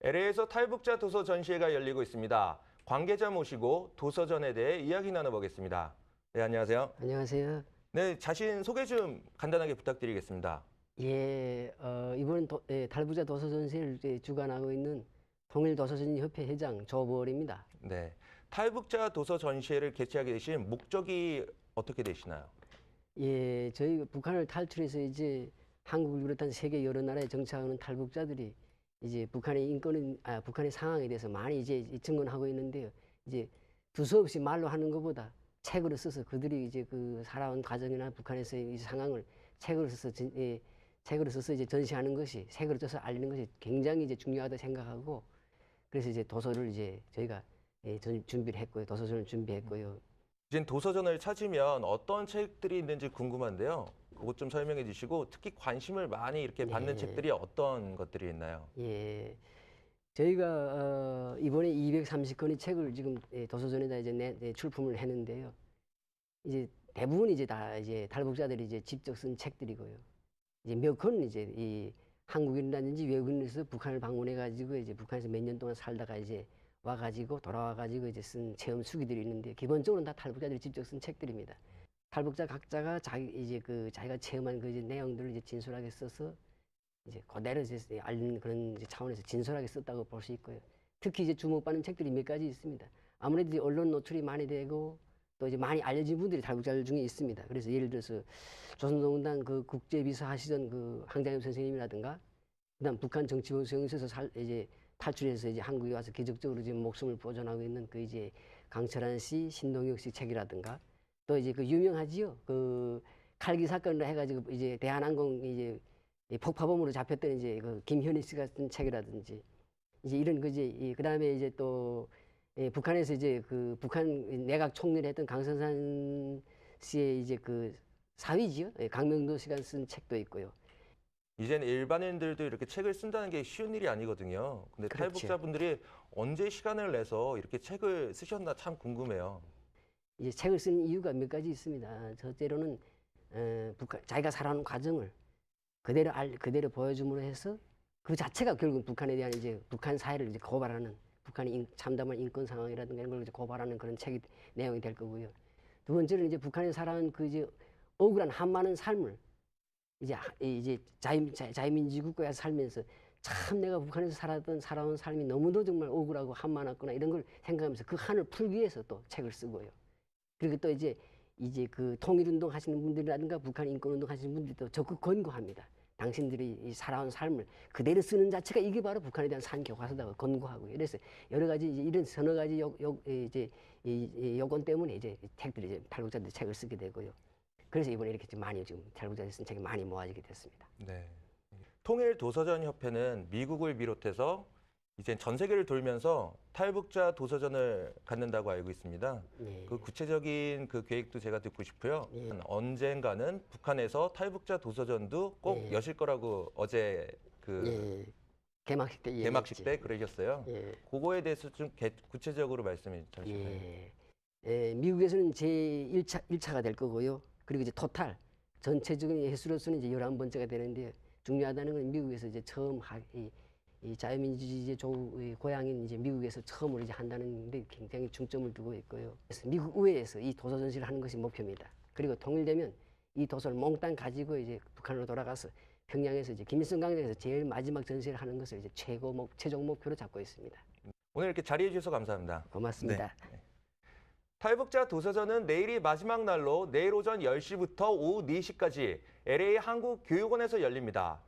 LA에서 탈북자 도서 전시회가 열리고 있습니다. 관계자 모시고 도서전에 대해 이야기 나눠보겠습니다. 네, 안녕하세요. 안녕하세요. 네, 자신 소개 좀 간단하게 부탁드리겠습니다. 이번 탈북자 도서전시를 주관하고 있는 통일도서전협회 회장 조보월입니다. 네, 탈북자 도서 전시회를 개최하게 되신 목적이 어떻게 되시나요? 저희 북한을 탈출해서 이제 한국을 비롯한 세계 여러 나라에 정착하는 탈북자들이 이제 북한의 상황에 대해서 많이 이제 증언하고 있는데요. 이제 두서없이 말로 하는 것보다 책으로 써서 그들이 이제 그 살아온 과정이나 북한에서의 이 상황을 책으로 써서 이제 전시하는 것이, 책으로 써서 알리는 것이 굉장히 이제 중요하다고 생각하고, 그래서 이제 도서를 이제 저희가 준비를 했고요. 도서전을 준비했고요. 이제 도서전을 찾으면 어떤 책들이 있는지 궁금한데요. 그것 좀 설명해 주시고, 특히 관심을 많이 이렇게 받는 책들이 어떤 것들이 있나요? 저희가 이번에 230권의 책을 지금 도서전에다 이제 출품을 했는데요. 이제 대부분 이제 다 이제 탈북자들이 이제 직접 쓴 책들이고요. 이제 몇 권은 이제 이 한국인이라든지 외국인에서 북한을 방문해 가지고 이제 북한에서 몇 년 동안 살다가 이제 와 가지고 돌아와 가지고 이제 쓴 체험 수기들이 있는데, 기본적으로는 다 탈북자들이 직접 쓴 책들입니다. 탈북자 각자가 자기가 체험한 그 이제 내용들을 이제 진솔하게 써서 이제 그대로 이제 알리는 그런 이제 차원에서 진솔하게 썼다고 볼 수 있고요. 특히 이제 주목받는 책들이 몇 가지 있습니다. 아무래도 이제 언론 노출이 많이 되고 또 이제 많이 알려진 분들이 탈북자들 중에 있습니다. 그래서 예를 들어서 조선노동당 그 국제비서 하시던 그 황장엽 선생님이라든가, 그다음 북한 정치부 수용소에서 이제 탈출해서 이제 한국에 와서 계속적으로 지금 목숨을 보존하고 있는 그 이제 강철한 씨, 신동혁 씨 책이라든가, 또 이제 그 유명하지요. 그 칼기 사건으로 해가지고 이제 대한항공 이제 폭파범으로 잡혔던 이제 그 김현희 씨가 쓴 책이라든지, 이제 이런 그 다음에 이제 또 북한에서 이제 그 북한 내각 총리를 했던 강선산 씨의 이제 그 사위지요. 강명도 씨가 쓴 책도 있고요. 이제는 일반인들도 이렇게 책을 쓴다는 게 쉬운 일이 아니거든요. 근데 그렇죠. 탈북자분들이 언제 시간을 내서 이렇게 책을 쓰셨나 참 궁금해요. 이제 책을 쓰는 이유가 몇 가지 있습니다. 첫째로는 자기가 살아온 과정을 그대로 보여줌으로 해서 그 자체가 결국 북한에 대한 이제 북한 사회를 이제 고발하는, 북한의 참담한 인권 상황이라든가 이런 걸 이제 고발하는 그런 책이 내용이 될 거고요. 두 번째는 이제 북한에 살아온 그 이제 억울한 한많은 삶을 이제 자유민주주의 국가에 살면서 참 내가 북한에서 살아온 삶이 너무도 정말 억울하고 한많았구나 이런 걸 생각하면서 그 한을 풀기 위해서 또 책을 쓰고요. 그리고 또 이제 그 통일운동 하시는 분들이라든가 북한 인권운동 하시는 분들도 적극 권고합니다. 당신들이 이 살아온 삶을 그대로 쓰는 자체가 이게 바로 북한에 대한 산교과서다고 권고하고요. 그래서 여러 가지 이제 이런 서너 가지 요건 때문에 이제 책들이 이제 탈북자들이 책을 쓰게 되고요. 그래서 이번에 이렇게 좀 많이 지금 탈북자들이 쓴 책이 많이 모아지게 됐습니다. 네. 통일도서전협회는 미국을 비롯해서 이제 전 세계를 돌면서 탈북자 도서전을 갖는다고 알고 있습니다. 그 구체적인 그 계획도 제가 듣고 싶고요. 언젠가는 북한에서 탈북자 도서전도 꼭 여실 거라고 어제 그 개막식 때 그러셨어요. 그거에 대해서 좀 구체적으로 말씀해 주시면. 미국에서는 제1차가 될 거고요. 그리고 이제 토탈 전체적인 횟수로서는 이제 11번째가 되는데, 중요하다는 건 미국에서 이제 처음 이 자유민주주의의 고향인 이제 미국에서 처음으로 이제 한다는 데 굉장히 중점을 두고 있고요. 그래서 미국 의회에서 이 도서 전시를 하는 것이 목표입니다. 그리고 통일되면 이 도서를 몽땅 가지고 이제 북한으로 돌아가서 평양에서 이제 김일성 광장에서 제일 마지막 전시를 하는 것을 이제 최종 목표로 잡고 있습니다. 오늘 이렇게 자리해 주셔서 감사합니다. 고맙습니다. 네. 탈북자 도서전은 내일이 마지막 날로 내일 오전 10시부터 오후 4시까지 LA 한국교육원에서 열립니다.